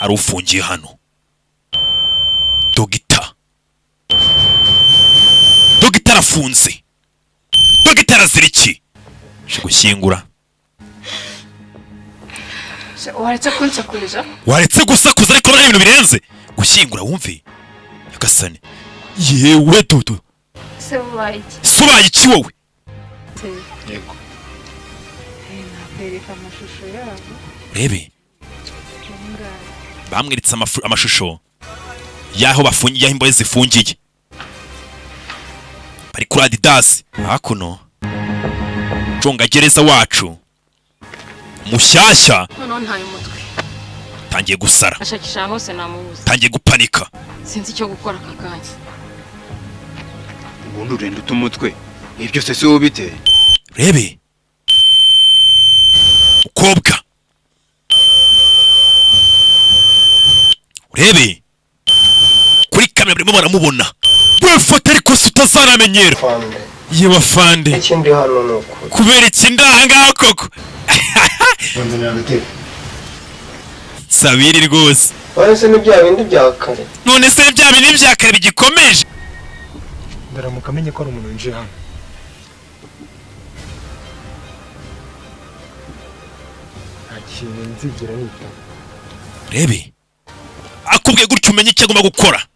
hari ufungiye hano. Dogita arafunze. Dogita araziriki. Gushyingura. Waretse gusakuza ariko nari ibintu birenze. Gushyingura wumve. Yagasane. Yewe dodo. Subaye iki wowe? Yego. Nabereka amashusho yabo. Rebe. Bamwiritse amashusho yaho bafungiye imboye zifungiye. Bari kuri Adidas. Hakuno. Jonga gereza wacu. Mushyashya. None ntayo mutwe. Tangiye gusara. Ashakisha hose namubuze. Tangiye gupanika. Sinzi icyo gukora kakanye. Ubundi urenda utumutwe. Ibyo se wo bite? Rebe. Mukobwa. Rebe. Kuri kamera barimo baramubona. Wefote ariko utazaramenyera. Yewe fande. Ikindi hano nuko. Kubera ikindanga koko. Sabiri rwose. Wese ni bya bindi bya kare. None se bya bindi bya kare bigikomeje. Ndaramuka amenye ko ari umuntu winjiye hano. Akintu nzigira nita. Rebe. Akubwiye gutyo umenye icyo agomba gukora.